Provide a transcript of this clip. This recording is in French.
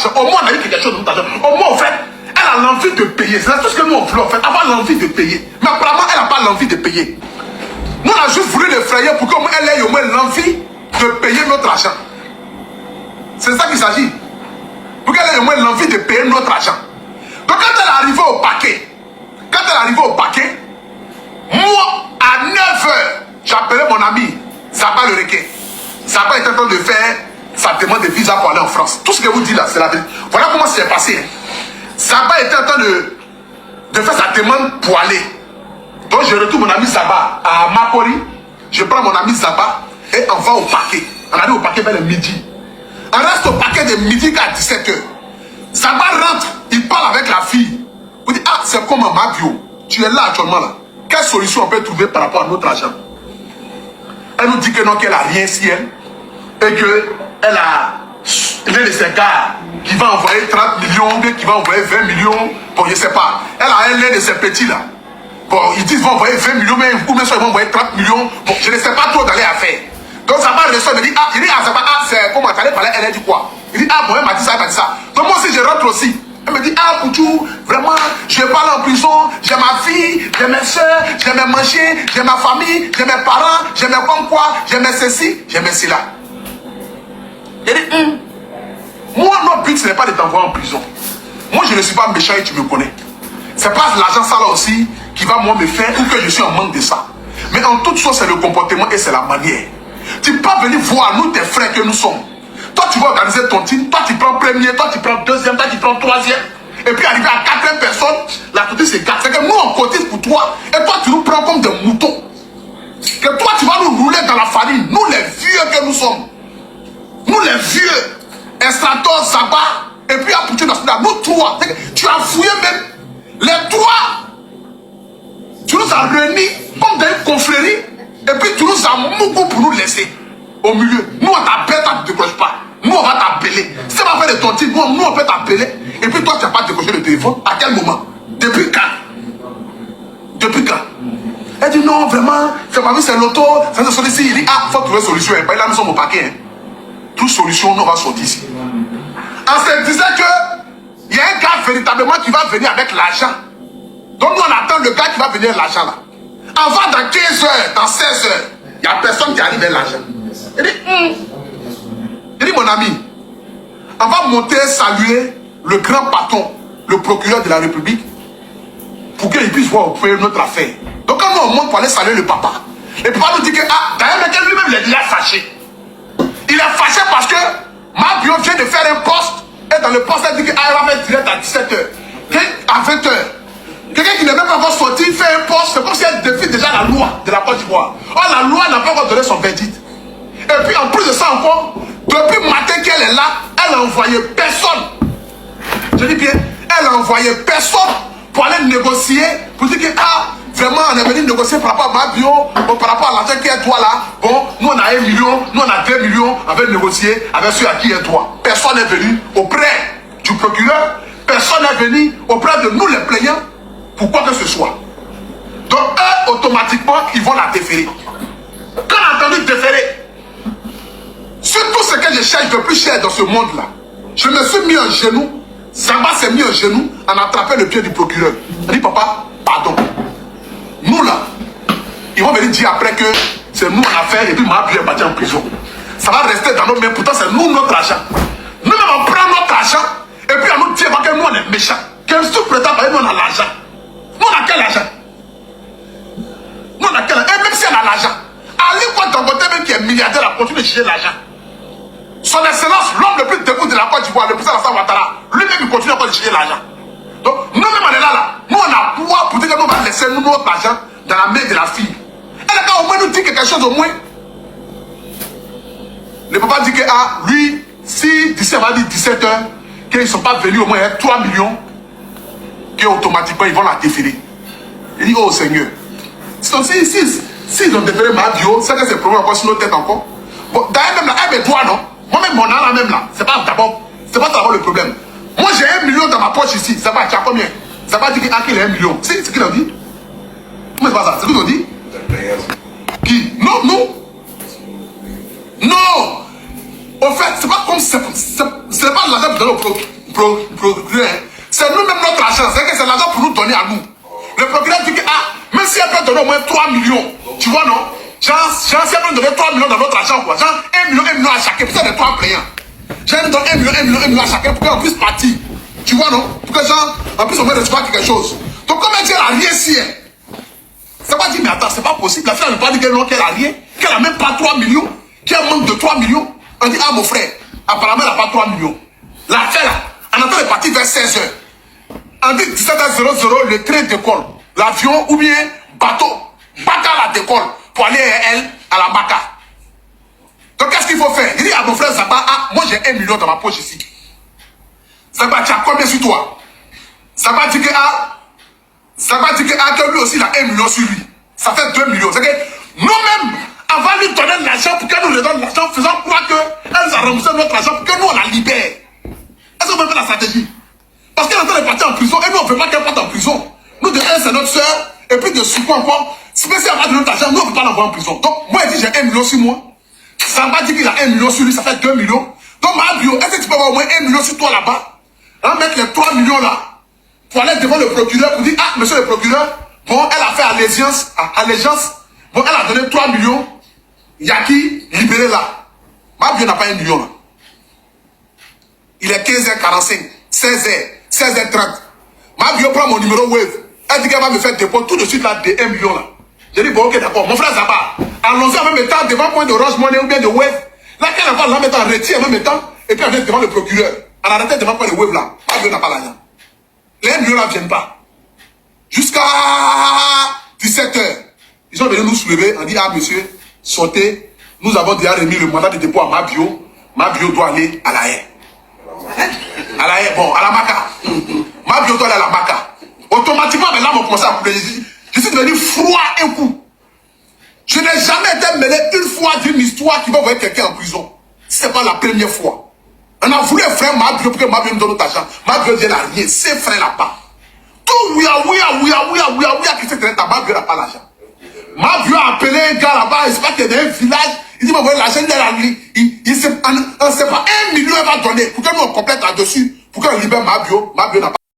argent. Au moins, on a eu quelque chose de notre argent. Au moins, en fait, elle a l'envie de payer. C'est tout ce que nous on voulait, en fait, avoir l'envie de payer. Mais apparemment, elle n'a pas l'envie de payer. Nous, on a juste voulu l'effrayer pour qu'elle ait au moins l'envie de payer notre argent. C'est ça qu'il s'agit. Pour qu'elle ait au moins l'envie de payer notre argent. Donc, quand elle est arrivée au paquet, moi, à 9h, j'appelais mon ami Zaba le requin. Zaba était en train de faire sa demande de visa pour aller en France. Tout ce que vous dites là, c'est la vérité. Voilà comment c'est passé. Zaba était en train de faire sa demande pour aller. Donc je retrouve mon ami Zaba à Makori. Je prends mon ami Zaba et on va au paquet. On arrive au paquet vers le midi. On reste au paquet de midi à 17h. Zaba rentre, il parle avec la fille. Il dit, ah, c'est comme un Mabio. Tu es là actuellement là. Quelle solution on peut trouver par rapport à notre argent? Elle nous dit que non, qu'elle n'a rien si elle. Et qu'elle a l'un de ses gars qui va envoyer 30 millions, qui va envoyer 20 millions. Bon, je ne sais pas. Elle a l'un de ses petits là. Bon, ils disent qu'ils vont envoyer 20 millions, mais ou même ça, ils vont envoyer 30 millions. Bon, je ne sais pas trop d'aller à faire. Donc ça va rester, il me dit, ah, ça va, ah, c'est comment tu allais parler, elle a dit quoi? Il dit, ah, bon, elle m'a dit ça, elle m'a dit ça. Donc moi aussi, je rentre aussi. Elle me dit, ah, Poutou, vraiment, je vais pas aller en prison, j'ai ma fille, j'ai mes soeurs, j'ai mes manger, j'ai ma famille, j'ai mes parents, j'ai mes comme quoi, j'ai mes ceci, j'ai mes cela. Il dit, moi, notre but, ce n'est pas de t'envoyer en prison. Moi, je ne suis pas méchant et tu me connais. C'est pas l'argent ça là aussi qui va moi me faire ou que je suis en manque de ça. Mais en toute chose, c'est le comportement et c'est la manière. Tu peux pas venir voir nous, tes frères que nous sommes. Toi, tu vas organiser ton team, toi, tu prends premier, toi, tu prends deuxième, toi, tu prends troisième. Et puis, arriver à quatrième personne, la cotise c'est 4. C'est que nous, on cotise pour toi. Et toi, tu nous prends comme des moutons. Que toi, tu vas nous rouler dans la farine. Nous, les vieux que nous sommes. Nous, les vieux. Extracteurs, Zaba. Et puis, à Poutou National. Nous, trois. Tu as fouillé même. Les trois. Tu nous as réunis comme dans une confrérie. Et puis, tu nous as moukou pour nous laisser. Au milieu. Nous, on t'appelle, tu ne décroches pas. Nous, on va t'appeler. Si on va faire de ton type, nous, on peut t'appeler. Et puis, toi, tu n'as pas décroché le téléphone. À quel moment? Depuis quand? Depuis quand? Elle dit non, vraiment, c'est pas vu, c'est l'auto. C'est solution. Il dit, ah, il faut trouver une solution. Et puis là, nous sommes au paquet. Hein. Toute solution, nous, on va sortir ici. On se disait que il y a un gars véritablement qui va venir avec l'argent. Donc, nous, on attend le gars qui va venir avec l'argent là. Avant, dans 15 heures, dans 16 heures, il n'y a personne qui arrive avec l'argent. Il dit, mon ami, on va monter saluer le grand patron, le procureur de la République, pour qu'il puisse voir notre affaire. Donc quand nous on monte pour aller saluer le papa, le papa nous dit que, ah, d'ailleurs, lui-même, il est déjà fâché. Il est fâché parce que ma bio vient de faire un poste, et dans le poste, elle dit qu'elle va faire direct à 17h, à 20h. Quelqu'un qui n'est même pas encore sorti fait un poste, c'est comme si elle défie déjà la loi de la Côte d'Ivoire. Or, la loi n'a pas encore donné son verdict. Et puis, en plus de ça encore, depuis le matin qu'elle est là, elle a envoyé personne. Je dis bien, elle a envoyé personne pour aller négocier, pour dire que, ah, vraiment, on est venu négocier par rapport à ma bio, par rapport à l'argent qu'elle doit là. Bon, nous on a 1 million, nous on a 2 millions, on va négocier avec ceux à qui elle doit. Personne n'est venu auprès du procureur, personne n'est venu auprès de nous les plaignants, pour quoi que ce soit. Donc, eux, automatiquement, ils vont la déférer. Quand on a entendu déférer, sur tout ce que je cherche de plus cher dans ce monde-là, je me suis mis en genou, Zaba s'est mis en genou, en attrapant le pied du procureur. Il dit, papa, pardon. Nous là, ils vont venir dire après que c'est nous en affaire et puis ma vie est partie en prison. Ça va rester dans nos mains, pourtant c'est nous notre argent. Nous-mêmes on prend notre argent et puis on nous dit que nous on est méchants. Qu'un sous-prétend, nous on a l'argent. Nous on a quel argent? Nous on a quel argent? Et même si on a l'argent, Ali Kwa Dangote même qui est milliardaire a continué de chercher l'argent. Son excellence, l'homme le plus debout de la Côte d'Ivoire, le président Alassane Ouattara, lui-même il continue encore de chercher l'argent. Donc nous-mêmes on est là. Nous on a pouvoir pour dire que nous on va laisser nous notre argent dans la main de la fille. Elle a au moins nous dit quelque chose au moins. Le papa dit que ah, lui, si d'ici va dire 17h, qu'ils ne sont pas venus au moins 3 millions, qu'automatiquement ils vont la déférer. Il dit, oh Seigneur, s'ils ont déféré ma bio, c'est que c'est problème encore sur nos têtes encore. Bon, d'ailleurs même là, elle me doit non. Moi-même mon âme là même là, c'est pas d'abord le problème. Moi j'ai 1 million dans ma poche ici, ça va, tu as combien? Ça va dire qu'il a 1 million. C'est ce qu'il a dit. Comment c'est pas ça? C'est ce qu'ils ont dit? Qui? Non, non. Non. En fait, c'est pas comme c'est pas l'argent que vous allez au procureur. C'est nous-mêmes notre argent. C'est que c'est l'argent pour nous donner à nous. Le procureur dit que, même si elle peut donner au moins 3 millions, tu vois, non? Genre, si elle peut donner 3 millions dans notre argent, quoi. Genre, 1 million à chacun. Peut-être des 3 plaignants. J'aime donner 1 million à chacun pour qu'on puisse partir. Tu vois, non? Pour que, genre, en plus, on va recevoir quelque chose. Donc, comme elle dit, elle a rien si elle. Ça va dire, mais attends, c'est pas possible. La fille ne veut pas dire qu'elle a rien, qu'elle a même pas 3 millions, qu'il y a un manque de 3 millions. On dit, mon frère, apparemment, elle n'a pas 3 millions. La fille, là, on attend de partir vers 16h. On dit 17h00, le train décolle. L'avion ou bien bateau. Baka la décolle pour aller, elle, à la Baka. Donc, qu'est-ce qu'il faut faire? Il dit à mon frère Zaba, moi j'ai 1 million dans ma poche ici. Zaba, tu as combien sur toi? Zaba dit que, que lui aussi il a 1 million sur lui. Ça fait 2 millions. C'est que nous-mêmes, avant de lui donner l'argent pour qu'elle nous redonne l'argent, faisant croire qu'elle nous a remboursé notre argent pour que nous on la libère. Est-ce qu'on peut faire la stratégie? Parce qu'elle est en train de partir en prison et nous on ne veut pas qu'elle parte en prison. Nous de elle c'est notre soeur et puis de surcroît encore, si elle n'a pas de notre argent, nous on ne peut pas l'envoyer en prison. Donc moi il dit j'ai 1 million sur moi. Samba dit qu'il a 1 million sur lui, ça fait 2 millions. Donc ma bio, est-ce que tu peux avoir au moins 1 million sur toi là-bas? Là, mettre les 3 millions là. Pour aller devant le procureur pour dire, monsieur le procureur, bon, elle a fait allégeance, bon, elle a donné 3 millions, Yaki, libéré là. Ma vie n'a pas 1 million là. Il est 15h45, 16h30. Ma vie prend mon numéro Wave. Elle dit qu'elle va me faire dépôt tout de suite là de 1 million là. J'ai dit, bon, ok, d'accord. Mon frère Zaba, allons-y en même temps devant point de Orange Money ou bien de Wave. Là, qu'elle va en même temps, retire en même temps, et puis elle vient devant le procureur. Elle a arrêté devant point de Wave là. Ma vie n'a pas l'argent. Les 1 million là ne viennent pas. Jusqu'à 17h. Ils sont venus nous soulever. On dit, monsieur, sortez. Nous avons déjà remis le mandat de dépôt à Mabio. Mabio doit aller à la haie. À la haie, bon, à la Maca. Mabio doit aller à la Maca. Automatiquement, mes larmes ont commencé à couler. Je suis devenu froid un coup. Je n'ai jamais été mêlé une fois d'une histoire qui va envoyer quelqu'un en prison. Ce n'est pas la première fois. On a voulu un frère Mabio pour que Mabio me donne notre argent. Mabio dit, il n'a rien. Ces frères là-bas. Tout oui, qui fait que Mabio n'a pas l'argent. Mabio a appelé un gars là-bas, il ne sait pas qu'il est dans un village. Il dit, mais voyez, l'argent, il ne sait pas, 1 million, il va donner. Pour que nous on complète là-dessus, pour qu'on libère Mabio. Mabio n'a pas